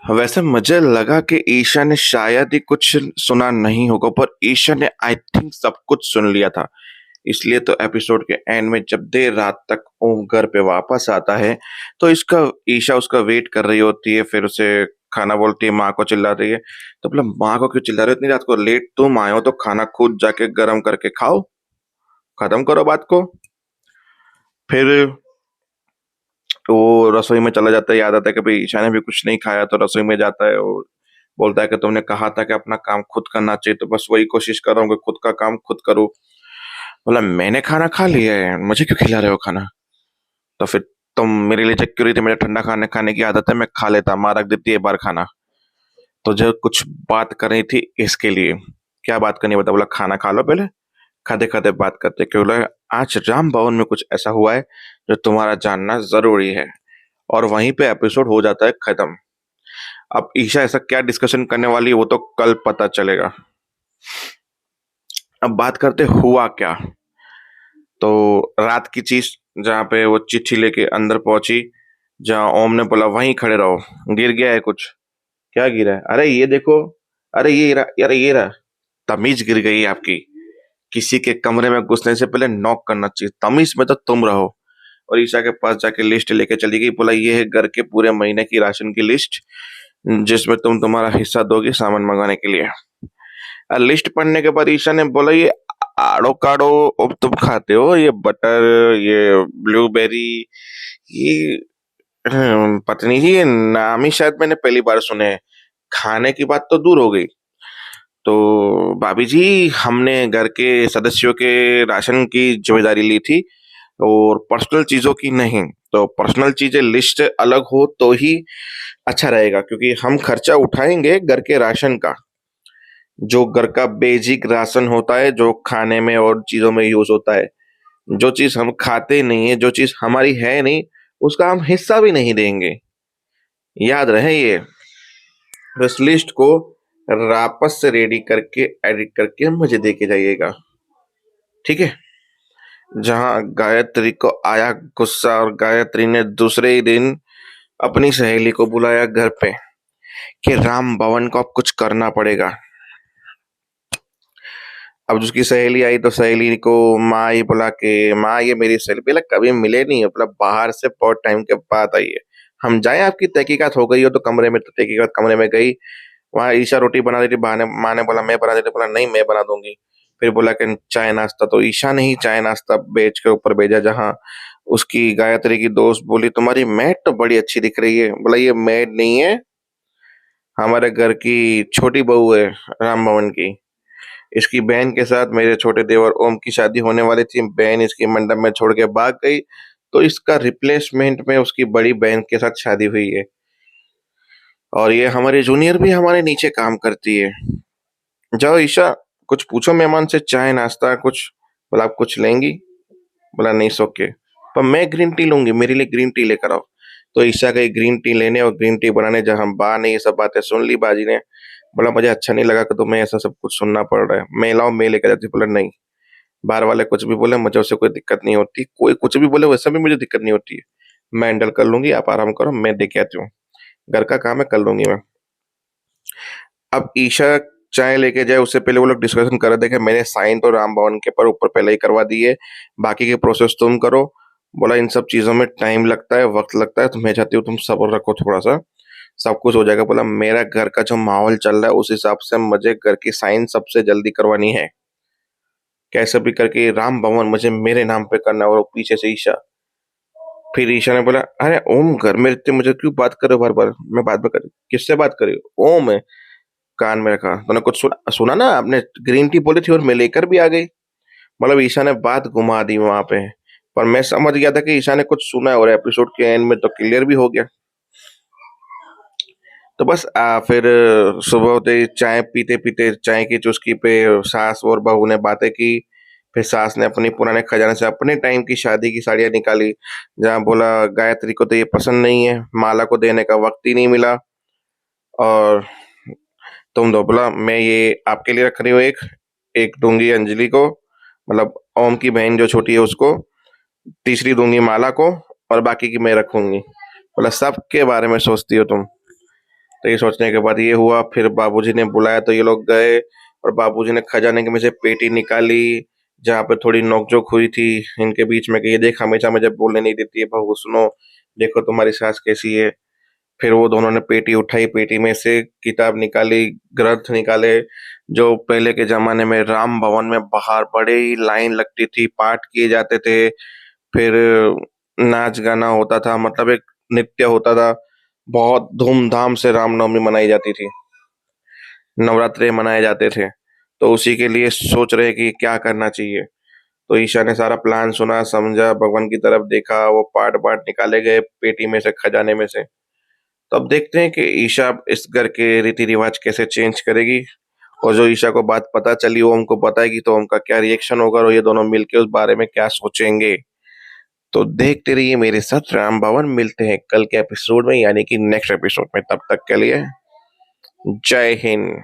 वैसे मुझे लगा कि ईशा ने शायद ही कुछ सुना नहीं होगा, पर ईशा ने आई थिंक सब कुछ सुन लिया था। इसलिए तो एपिसोड के एंड में जब देर रात तक ओम घर पे वापस आता है, तो इसका ईशा उसका वेट कर रही होती है, फिर उसे खाना बोलती है, माँ को चिल्ला रही है। तो बोला, माँ को क्यों चिल्ला रही हो इतनी रात को? लेट तुम आए हो तो खाना खुद जाके गरम करके खाओ, खत्म करो बात को। फिर वो रसोई में चला जाता है, याद आता है कि भाई ईशा ने भी कुछ नहीं खाया, तो रसोई में जाता है और बोलता है कि तुमने कहा था कि अपना काम खुद करना चाहिए, तो बस वही कोशिश कर रहा हूँ कि खुद का काम खुद करूँ। बोला, मैंने खाना खा लिया है, मुझे क्यों खिला रहे हो खाना? तो फिर तुम मेरे लिए जग क्यों रही थी? मेरे ठंडा खाने खाने की आदत है, मैं खा लेता, माँ रख देती है बार खाना। तो जो कुछ बात कर रही थी इसके लिए, क्या बात करनी बता? बोला, खाना खा लो पहले, खाते खाते बात करते। क्यों? बोला, आज राम भवन में कुछ ऐसा हुआ है जो तुम्हारा जानना जरूरी है। और वहीं पे एपिसोड हो जाता है खत्म। अब ईशा ऐसा क्या डिस्कशन करने वाली है वो तो कल पता चलेगा। अब बात करते हुआ क्या। तो रात की चीज, जहाँ पे वो चिट्ठी लेके अंदर पहुंची, जहाँ ओम ने बोला वहीं खड़े रहो, गिर गया है कुछ। क्या गिरा है? अरे ये देखो, अरे ये रहा, अरे ये रहा। तमीज गिर गई है आपकी। किसी के कमरे में घुसने से पहले नॉक करना चाहिए, तमीज में तो तुम रहो। और ईशा के पास जाके लिस्ट लेके चली गई, बोला ये है घर के पूरे महीने की राशन की लिस्ट, जिसमें तुम तुम्हारा हिस्सा दोगे सामान मंगाने के लिए। लिस्ट पढ़ने के बाद ईशा ने बोला, ये आड़ो काड़ो अब तुम खाते हो, ये बटर, ये ब्लूबेरी, ये पत्नी जी, ये नाम ही शायद मैंने पहली बार सुने हैं। खाने की बात तो दूर हो गई। तो भाभी जी, हमने घर के सदस्यों के राशन की जिम्मेदारी ली थी और पर्सनल चीजों की नहीं। तो पर्सनल चीजें लिस्ट अलग हो तो ही अच्छा रहेगा, क्योंकि हम खर्चा उठाएंगे घर के राशन का, जो घर का बेसिक राशन होता है, जो खाने में और चीजों में यूज होता है। जो चीज हम खाते नहीं है, जो चीज हमारी है नहीं, उसका हम हिस्सा भी नहीं देंगे। याद रहे ये। बस लिस्ट को वापस से रेडी करके एडिट करके मुझे दे के जाइएगा, ठीक है? जहां गायत्री को आया गुस्सा और गायत्री ने दूसरे ही दिन अपनी सहेली को बुलाया घर पे कि राम भवन को अब कुछ करना पड़ेगा। अब उसकी सहेली आई तो सहेली को माँ ही बुला के, माँ ये मेरी सहेली, बोला कभी मिले नहीं है, मतलब बाहर से बहुत टाइम के बाद आई है, हम जाए? आपकी तहकीकात हो गई हो तो कमरे में, तो तहकीकात कमरे में गई। वहां ईशा रोटी बना रही थी, बहाने माँ ने बोला मैं बना देती, बोला नहीं मैं बना दूंगी। फिर बोला कि चाय नाश्ता, तो ईशा ने ही चाय नाश्ता बेच के ऊपर भेजा, जहाँ उसकी गायत्री की दोस्त बोली, तुम्हारी मैट तो बड़ी अच्छी दिख रही है। बोला, ये मैट नहीं है, हमारे घर की छोटी बहू है राम भवन की। इसकी बहन के साथ मेरे छोटे देवर ओम की शादी होने वाली थी, बहन इसकी मंडप में छोड़ के भाग गई, तो इसका रिप्लेसमेंट में उसकी बड़ी बहन के साथ शादी हुई है। और ये हमारी जूनियर भी हमारे नीचे काम करती है। जाओ ईशा, कुछ पूछो मेहमान से, चाय नाश्ता कुछ। बोला, आप कुछ लेंगी? बोला, नहीं सो के, पर मैं ग्रीन टी लूंगी, मेरे लिए ग्रीन टी लेकर आओ। तो ईशा गई ग्रीन टी लेने और ग्रीन टी बनाने, जहां बा ने ये सब बातें सुन ली बाजी ने। बोला, मुझे अच्छा नहीं लगा कि तुम्हें ऐसा सब कुछ सुनना पड़ रहा है, मैं लाऊं, मैं लेकर जाती। बोला, नहीं, बाहर वाले कुछ भी बोले मुझे उससे कोई दिक्कत नहीं होती, कोई कुछ भी बोले वैसे भी मुझे दिक्कत नहीं होती है, मैं हैंडल कर लूंगी, आप आराम करो, मैं देख आती हूँ, घर का काम है कर लूंगी मैं। अब ईशा चाय लेके जाए उससे पहले वो लोग डिस्कशन कर रहे थे कि मैंने साइन तो राम भवन के पर ऊपर पहले ही करवा दी है, बाकी के प्रोसेस तुम करो। बोला, इन सब चीजों में टाइम लगता है, वक्त लगता है, तो मैं चाहती हूँ तुम सब्र रखो थोड़ा सा, सब कुछ हो जाएगा। बोला, मेरा घर का जो माहौल चल रहा है उस हिसाब से मुझे घर की साइन सबसे जल्दी करवानी है, कैसे भी करके राम भवन मुझे मेरे नाम पे करना है। और पीछे से ईशा, फिर ईशा ने बोला, अरे ओम घर में रहते मुझे क्यों बात करे बार बार, मैं बाद में कर, किससे बात करी? ओम है। कान में रखा, तूने कुछ सुना? सुना ना, आपने ग्रीन टी बोली थी और मैं लेकर भी आ गई। मतलब ईशा ने बात घुमा दी वहां पे, पर मैं समझ गया था कि ईशा ने कुछ सुना है, और एपिसोड के एंड में तो क्लियर भी हो गया। तो बस फिर सुबह होते ही चाय पीते पीते चाय की चुस्की पे सास और बहू ने बातें की। फिर सास ने अपनी पुराने खजाने से अपने टाइम की शादी की साड़ियां निकाली, जहाँ बोला गायत्री को तो ये पसंद नहीं है, माला को देने का वक्त ही नहीं मिला, और तुम दो। बोला, मैं ये आपके लिए रख रही हूँ, एक एक दूंगी अंजलि को, मतलब ओम की बहन जो छोटी है उसको, तीसरी दूंगी माला को, और बाकी की मैं रखूंगी। बोला, सबके बारे में सोचती हो तुम? तो ये सोचने के बाद ये हुआ, फिर बाबूजी ने बुलाया तो ये लोग गए और बाबूजी ने खजाने में से पेटी निकाली, जहाँ पे थोड़ी नोक-झोंक हुई थी इनके बीच में कि ये देख हमेशा मुझे बोलने नहीं देती है बहू, सुनो, देखो तुम्हारी सास कैसी है। फिर वो दोनों ने पेटी उठाई, पेटी में से किताब निकाली, ग्रंथ निकाले, जो पहले के ज़माने में राम भवन में बाहर बड़ी ही लाइन लगती थी, पाठ किए जाते थे, फिर नाच-गाना होता था, मतलब एक नृत्य होता था। बहुत धूम-धाम से रामनवमी मनाई जाती थी, नवरात्रे मनाए जाते थे। तो उसी के लिए सोच रहे कि क्या करना चाहिए। तो ईशा ने सारा प्लान सुना, समझा, भगवान की तरफ देखा, वो पार्ट-वार्ट निकाले गए पेटी में से, खजाने में से। तो अब देखते हैं कि ईशा इस घर के रीति-रिवाज कैसे चेंज करेगी और जो ईशा को बात पता चली वो हमको बताएगी तो उनका क्या रिएक्शन होगा और ये दोनों मिलके उस बारे में क्या सोचेंगे। तो देखते रहिए मेरे साथ राम भवन, मिलते हैं कल के एपिसोड में यानी कि नेक्स्ट एपिसोड में, तब तक के लिए जय हिंद।